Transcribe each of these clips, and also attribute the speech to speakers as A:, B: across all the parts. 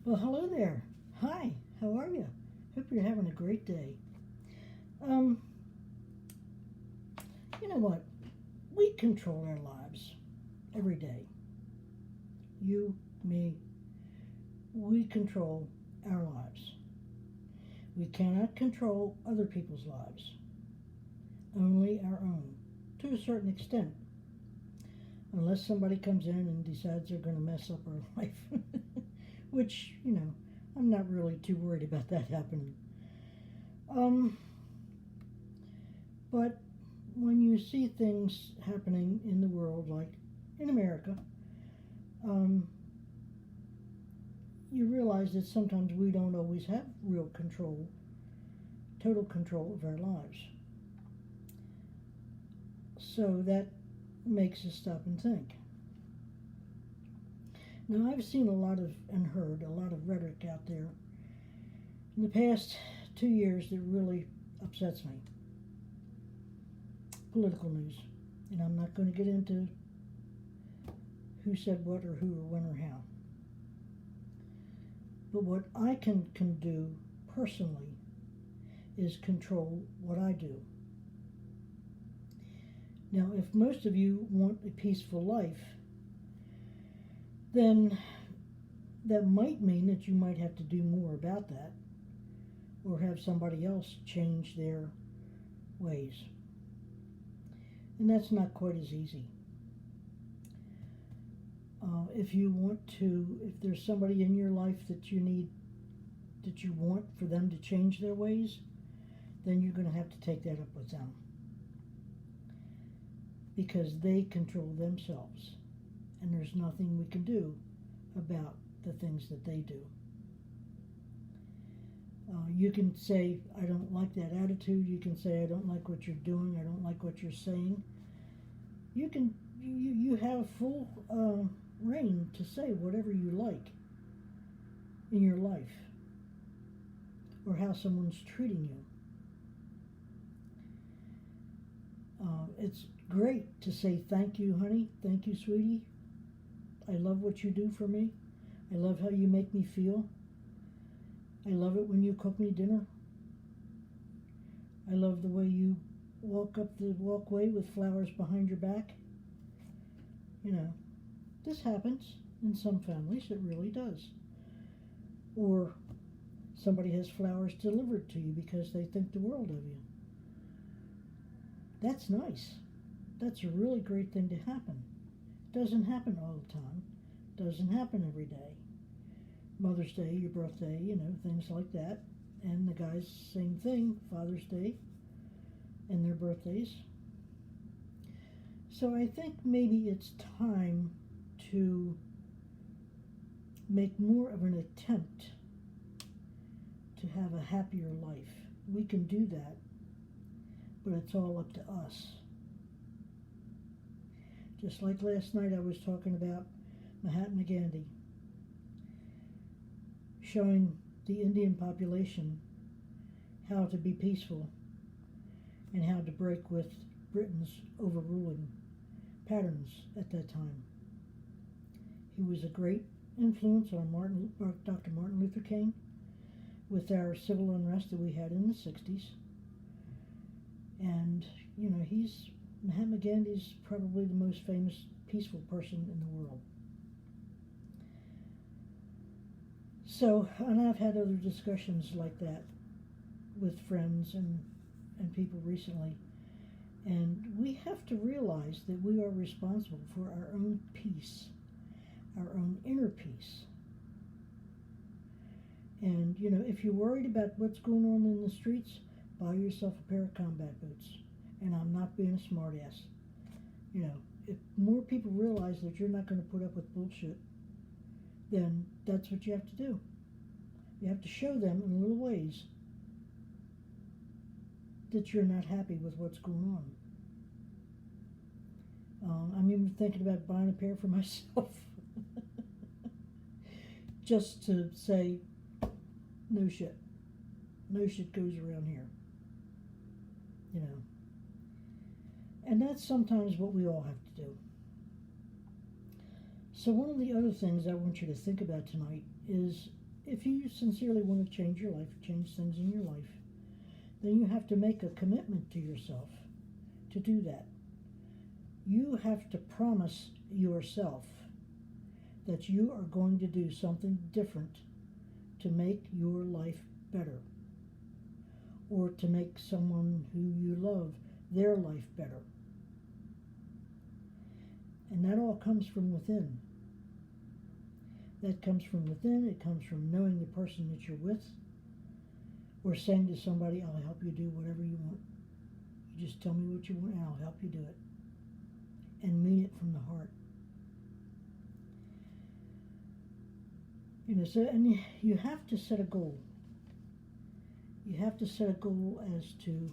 A: Well, hello there. Hi, how are you? Hope you're having a great day. Um, you know what? We control our lives every day. You, me, we control our lives. We cannot control other people's lives, only our own, to a certain extent, unless somebody comes in and decides they're going to mess up our life, which, I'm not really too worried about that happening. Um, But when you see things happening in the world, like in America, um, you realize that sometimes we don't always have real control, total control of our lives. So that makes us stop and think. Now, I've seen a lot of and heard a lot of rhetoric out there in the past 2 years that really upsets me. Political news. And I'm not going to get into who said what or who or when or how. But what I can do personally is control what I do. Now, if most of you want a peaceful life, then that might mean that you might have to do more about that or have somebody else change their ways. And that's not quite as easy. If you want to, if there's somebody in your life that you want for them to change their ways, then you're going to have to take that up with them. Because they control themselves. And there's nothing we can do about the things that they do. You can say, I don't like that attitude. You can say, I don't like what you're doing. I don't like what you're saying. You have full reign to say whatever you like in your life or how someone's treating you. It's great to say thank you, honey. Thank you, sweetie. I love what you do for me. I love how you make me feel. I love it when you cook me dinner. I love the way you walk up the walkway with flowers behind your back. This happens in some families, it really does. Or somebody has flowers delivered to you because they think the world of you. That's nice. That's a really great thing to happen. Doesn't happen all the time. Doesn't happen every day. Mother's Day, your birthday, things like that. And the guys, same thing, Father's Day and their birthdays. So I think maybe it's time to make more of an attempt to have a happier life. We can do that, but it's all up to us. Just like last night I was talking about Mahatma Gandhi, showing the Indian population how to be peaceful and how to break with Britain's overruling patterns at that time. He was a great influence on Dr. Martin Luther King with our civil unrest that we had in the 60s. And, Mahatma Gandhi's probably the most famous peaceful person in the world. So, and I've had other discussions like that with friends and people recently. And we have to realize that we are responsible for our own peace, our own inner peace. And, if you're worried about what's going on in the streets, buy yourself a pair of combat boots. And I'm not being a smartass. If more people realize that you're not going to put up with bullshit, then that's what you have to do. You have to show them in little ways that you're not happy with what's going on. I'm even thinking about buying a pair for myself. Just to say, no shit. No shit goes around here. And that's sometimes what we all have to do. So one of the other things I want you to think about tonight is if you sincerely want to change your life, change things in your life, then you have to make a commitment to yourself to do that. You have to promise yourself that you are going to do something different to make your life better, or to make someone who you love, their life better. And that all comes from within. That comes from within. It comes from knowing the person that you're with, or saying to somebody, I'll help you do whatever you want. You just tell me what you want and I'll help you do it. And mean it from the heart. So, and you have to set a goal. You have to set a goal as to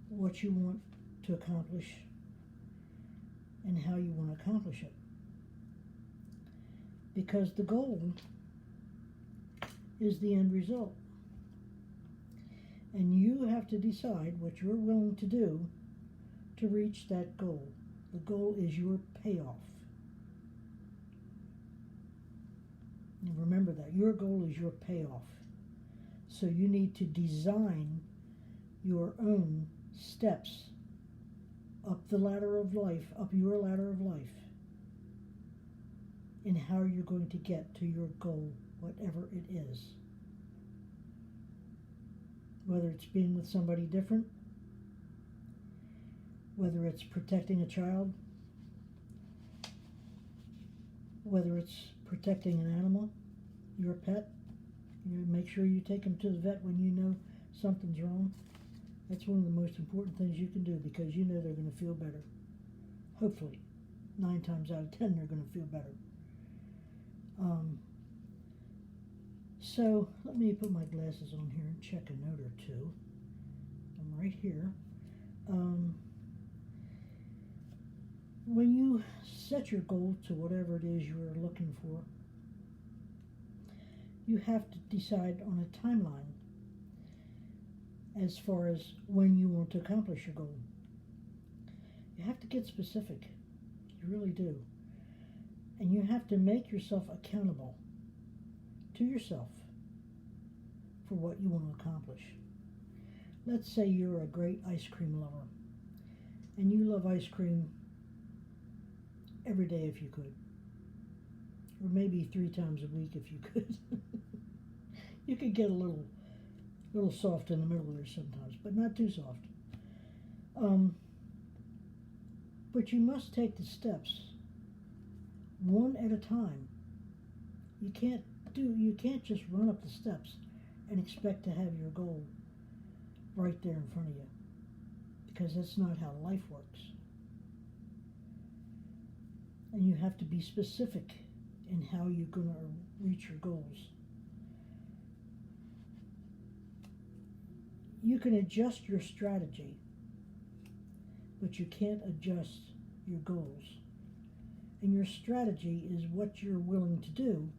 A: what you want to accomplish and how you want to accomplish it. Because the goal is the end result. And you have to decide what you're willing to do to reach that goal. The goal is your payoff. And remember that. Your goal is your payoff. So you need to design your own steps up the ladder of life, up your ladder of life, in how you're going to get to your goal, whatever it is. Whether it's being with somebody different, whether it's protecting a child, whether it's protecting an animal, your pet. Make sure you take them to the vet when you know something's wrong. That's one of the most important things you can do, because you know they're going to feel better. Hopefully. 9 times out of 10 they're going to feel better. So let me put my glasses on here and check a note or two. I'm right here. When you set your goal to whatever it is you're looking for, you have to decide on a timeline as far as when you want to accomplish your goal. You have to get specific. You really do. And you have to make yourself accountable to yourself for what you want to accomplish. Let's say you're a great ice cream lover and you love ice cream every day if you could, or maybe 3 times a week if you could. You could get a little soft in the middle there sometimes, but not too soft. But you must take the steps one at a time. You can't just run up the steps and expect to have your goal right there in front of you, because that's not how life works. And you have to be specific in how you're going to reach your goals. You can adjust your strategy, but you can't adjust your goals. And your strategy is what you're willing to do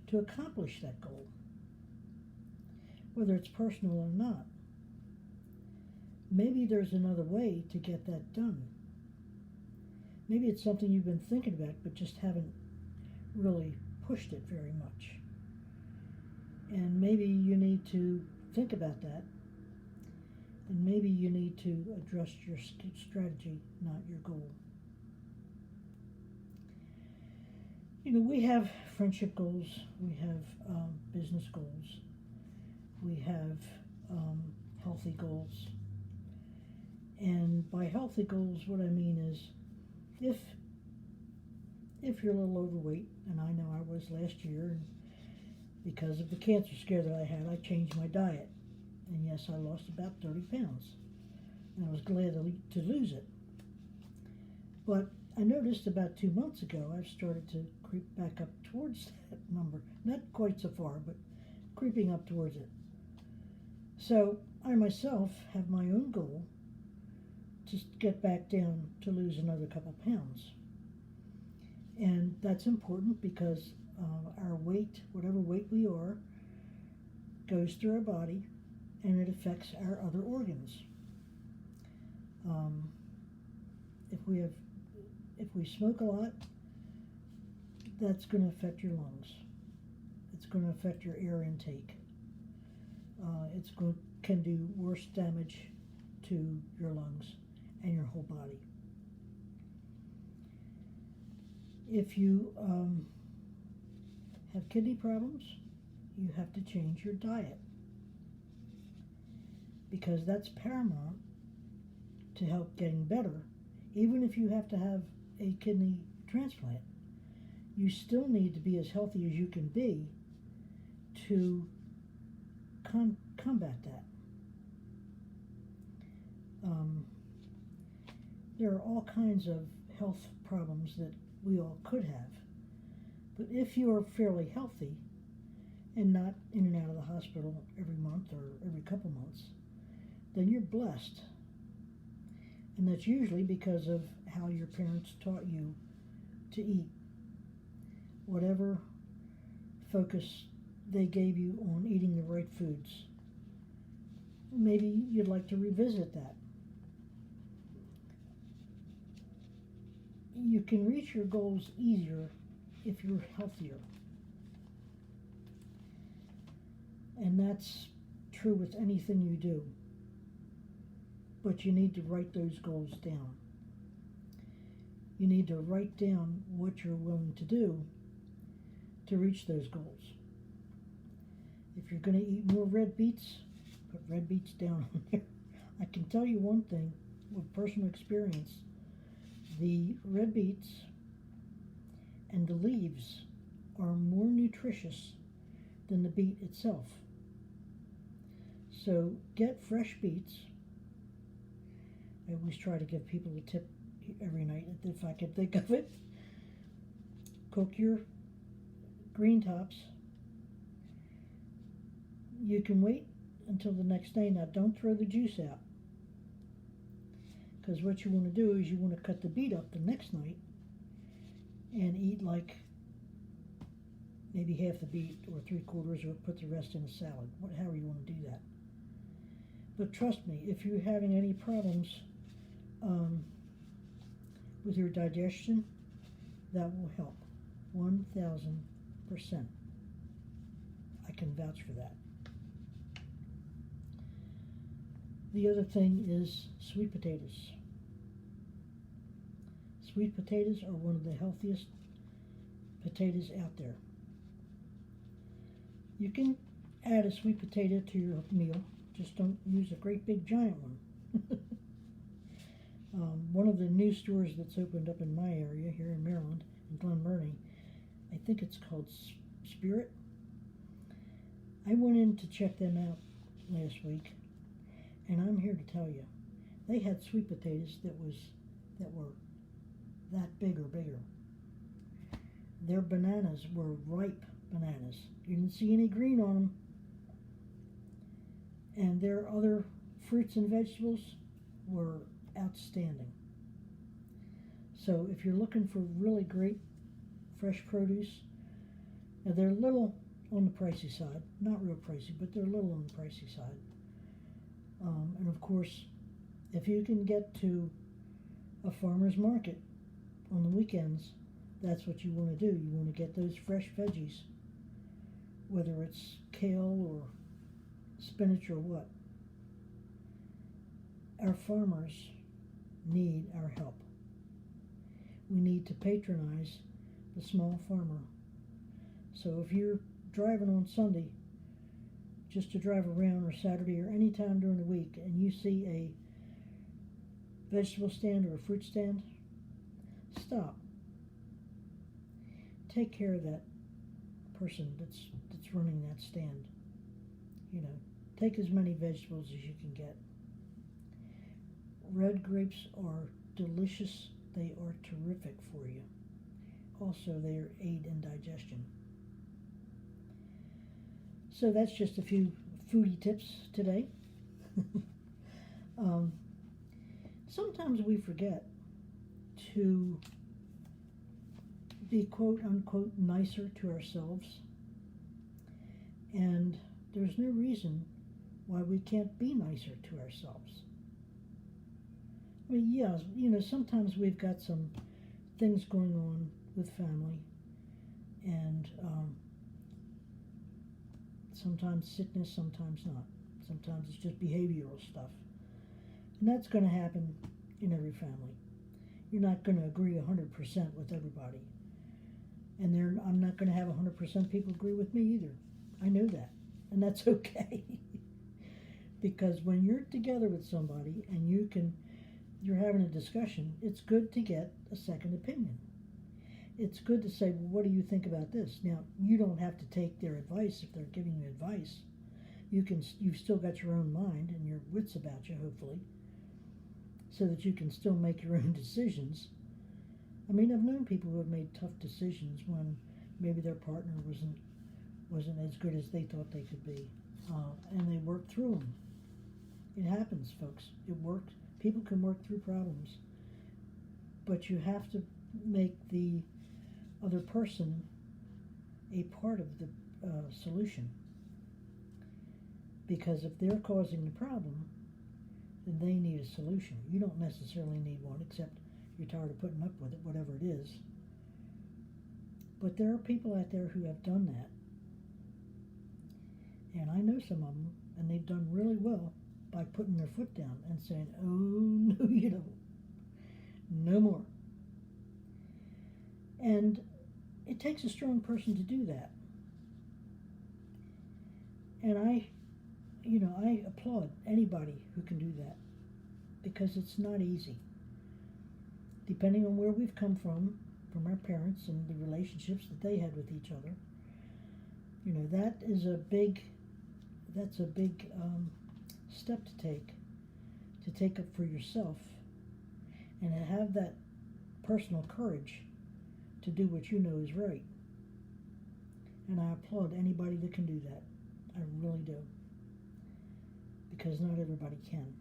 A: to accomplish that goal, whether it's personal or not. Maybe there's another way to get that done. Maybe it's something you've been thinking about but just haven't really pushed it very much. And maybe you need to think about that. And maybe you need to adjust your strategy, not your goal. We have friendship goals, we have business goals, we have healthy goals. And by healthy goals, what I mean is, if you're a little overweight, and I know I was last year, and because of the cancer scare that I had, I changed my diet. And yes, I lost about 30 pounds. And I was glad to lose it. But I noticed about 2 months ago, I've started to creep back up towards that number. Not quite so far, but creeping up towards it. So I myself have my own goal to get back down to lose another couple pounds. And that's important because our weight, whatever weight we are, goes through our body and it affects our other organs. If we smoke a lot, that's going to affect your lungs. It's going to affect your air intake. Can do worse damage to your lungs and your whole body. If you have kidney problems, you have to change your diet, because that's paramount to help getting better. Even if you have to have a kidney transplant, you still need to be as healthy as you can be to combat that. There are all kinds of health problems that we all could have, but if you are fairly healthy and not in and out of the hospital every month or every couple months, then you're blessed. And that's usually because of how your parents taught you to eat. Whatever focus they gave you on eating the right foods. Maybe you'd like to revisit that. You can reach your goals easier if you're healthier. And that's true with anything you do. But you need to write those goals down. You need to write down what you're willing to do to reach those goals. If you're going to eat more red beets, put red beets down on there. I can tell you one thing with personal experience. The red beets and the leaves are more nutritious than the beet itself. So get fresh beets. I always try to give people a tip every night if I could think of it. Cook your green tops. You can wait until the next day. Now don't throw the juice out, because what you want to do is you want to cut the beet up the next night and eat like maybe half the beet or 3/4, or put the rest in a salad, however you want to do that. But trust me, if you're having any problems with your digestion, that will help 1,000%. I can vouch for that. The other thing is sweet potatoes. Sweet potatoes are one of the healthiest potatoes out there. You can add a sweet potato to your meal, just don't use a great big giant one. One of the new stores that's opened up in my area here in Maryland, in Glen Burnie, I think it's called Spirit. I went in to check them out last week, and I'm here to tell you, they had sweet potatoes that were that big or bigger. Their bananas were ripe bananas. You didn't see any green on them. And their other fruits and vegetables were outstanding. So if you're looking for really great fresh produce, now they're a little on the pricey side, not real pricey, but they're a little on the pricey side. And of course, if you can get to a farmer's market on the weekends, that's what you want to do. You want to get those fresh veggies, whether it's kale or spinach or what. Our farmers need our help. We need to patronize the small farmer. So if you're driving on Sunday just to drive around, or Saturday, or any time during the week, and you see a vegetable stand or a fruit stand, stop. Take care of that person that's running that stand. You know, take as many vegetables as you can get. Red grapes are delicious. They are terrific for you. Also, they aid in digestion. So that's just a few foodie tips today. Sometimes we forget to be quote unquote nicer to ourselves, and there's no reason why we can't be nicer to ourselves. I mean, yeah, you know, sometimes we've got some things going on with family, and Sometimes sickness, sometimes not. Sometimes it's just behavioral stuff. And that's going to happen in every family. You're not going to agree 100% with everybody. And I'm not going to have 100% people agree with me either. I know that. And that's okay. Because when you're together with somebody and you're having a discussion, it's good to get a second opinion. It's good to say, well, what do you think about this? Now, you don't have to take their advice if they're giving you advice. You've still got your own mind and your wits about you, hopefully, so that you can still make your own decisions. I mean, I've known people who have made tough decisions when maybe their partner wasn't as good as they thought they could be, and they worked through them. It happens, folks. It works. People can work through problems, but you have to make the other person a part of the solution. Because if they're causing the problem, then they need a solution. You don't necessarily need one, except you're tired of putting up with it, whatever it is. But there are people out there who have done that. And I know some of them, and they've done really well by putting their foot down and saying, oh, no, you don't. No more. And it takes a strong person to do that. And I applaud anybody who can do that, because it's not easy. Depending on where we've come from our parents and the relationships that they had with each other, that's a big step to take up for yourself, and to have that personal courage to do what you know is right. And I applaud anybody that can do that. I really do. Because not everybody can.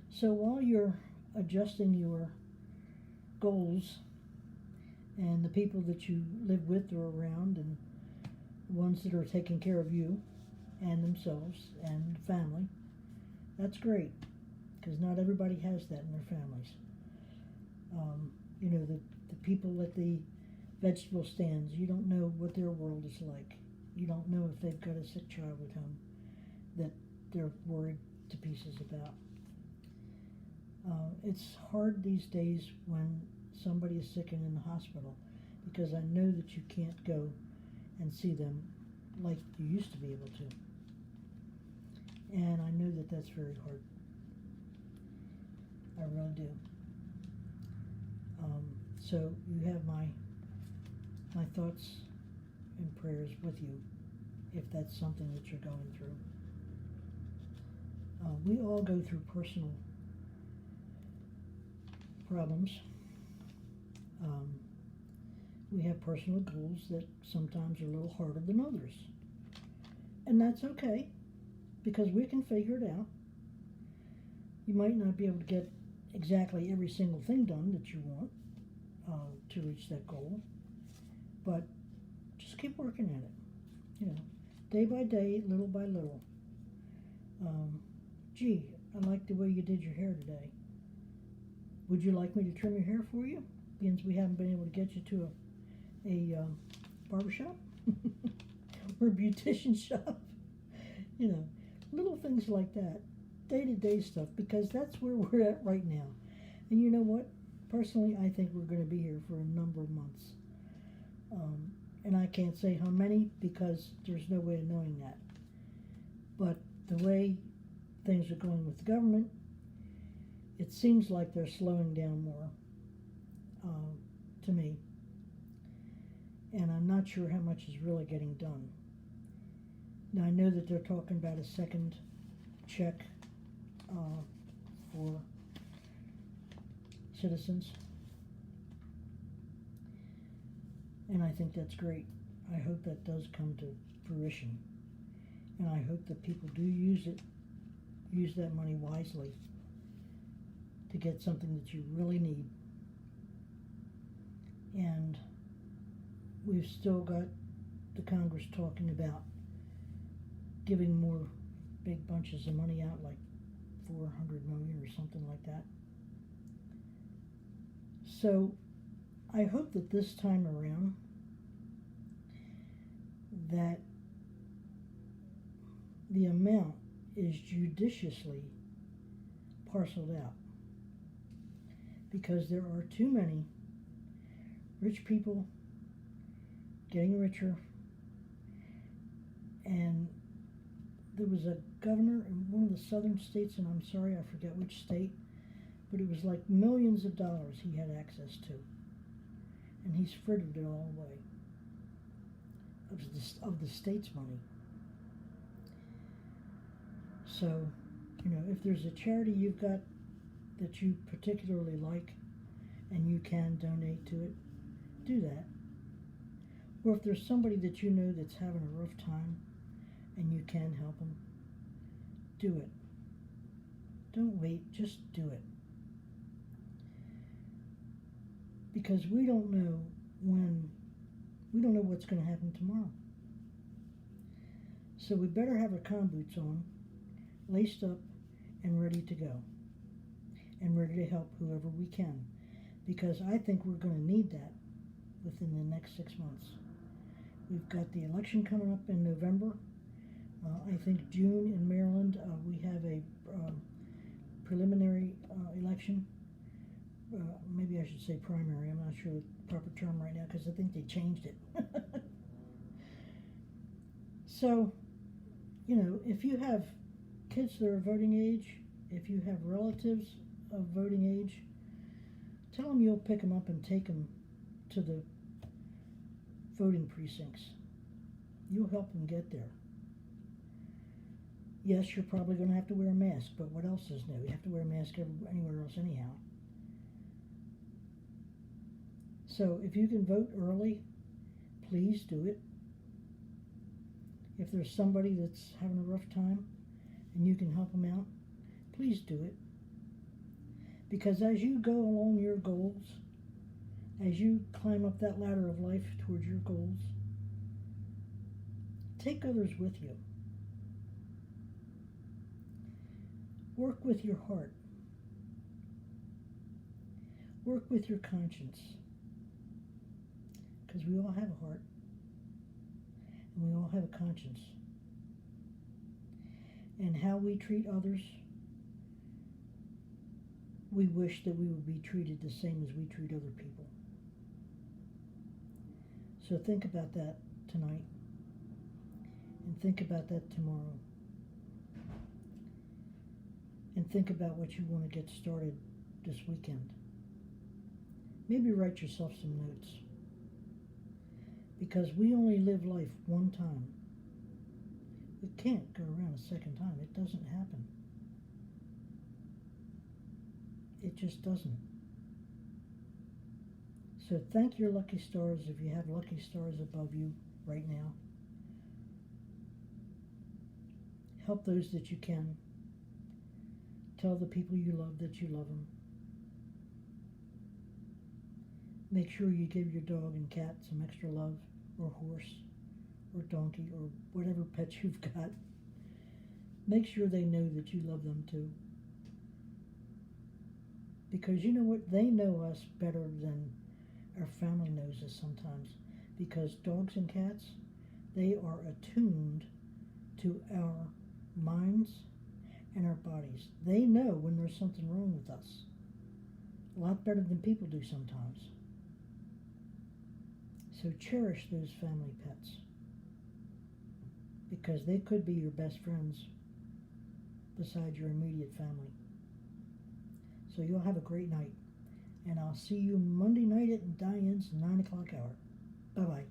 A: So while you're adjusting your goals and the people that you live with or around, and the ones that are taking care of you and themselves and family, that's great, because not everybody has that in their families. The people at the vegetable stands, you don't know what their world is like. You don't know if they've got a sick child at home that they're worried to pieces about. It's hard these days when somebody is sick and in the hospital, because I know that you can't go and see them like you used to be able to. And I know that that's very hard. I really do. So you have my thoughts and prayers with you if that's something that you're going through. We all go through personal problems. We have personal goals that sometimes are a little harder than others. And that's okay, because we can figure it out. You might not be able to get exactly every single thing done that you want to reach that goal, but just keep working at it, day by day, little by little. Gee, I like the way you did your hair today. Would you like me to trim your hair for you, since we haven't been able to get you to a barbershop or a beautician shop? Little things like that, day-to-day stuff, because that's where we're at right now. And you know what? Personally, I think we're going to be here for a number of months. And I can't say how many, because there's no way of knowing that. But the way things are going with the government, it seems like they're slowing down more, to me. And I'm not sure how much is really getting done. Now, I know that they're talking about a second check for citizens. And I think that's great. I hope that does come to fruition. And I hope that people do use that money wisely to get something that you really need. And we've still got the Congress talking about giving more big bunches of money out, like $400 million or something like that. So I hope that this time around, that the amount is judiciously parceled out, because there are too many rich people getting richer. And there was a governor in one of the southern states, and I'm sorry, I forget which state, but it was like millions of dollars he had access to, and he's frittered it all away of the state's money. So, if there's a charity you've got that you particularly like and you can donate to it, do that. Or if there's somebody that you know that's having a rough time and you can help them, do it. Don't wait, just do it. Because we don't know what's going to happen tomorrow. So we better have our con boots on, laced up, and ready to go. And ready to help whoever we can. Because I think we're going to need that within the next 6 months. We've got the election coming up in November. I think June in Maryland, we have a preliminary election. Maybe I should say primary. I'm not sure the proper term right now because I think they changed it. So, if you have kids that are voting age, if you have relatives of voting age, tell them you'll pick them up and take them to the voting precincts. You'll help them get there. Yes, you're probably going to have to wear a mask, but what else is new? You have to wear a mask anywhere else anyhow. So if you can vote early, please do it. If there's somebody that's having a rough time and you can help them out, please do it. Because as you go along your goals, as you climb up that ladder of life towards your goals, take others with you. Work with your heart. Work with your conscience. Because we all have a heart. And we all have a conscience. And how we treat others, we wish that we would be treated the same as we treat other people. So think about that tonight. And think about that tomorrow. And think about what you want to get started this weekend. Maybe write yourself some notes. Because we only live life one time. We can't go around a second time. It doesn't happen. It just doesn't. So thank your lucky stars if you have lucky stars above you right now. Help those that you can. Tell the people you love that you love them. Make sure you give your dog and cat some extra love, or horse, or donkey, or whatever pets you've got. Make sure they know that you love them too. Because you know what? They know us better than our family knows us sometimes. Because dogs and cats, they are attuned to our minds and our bodies. They know when there's something wrong with us. A lot better than people do sometimes. So cherish those family pets. Because they could be your best friends besides your immediate family. So you'll have a great night. And I'll see you Monday night at Diane's 9 o'clock hour. Bye-bye.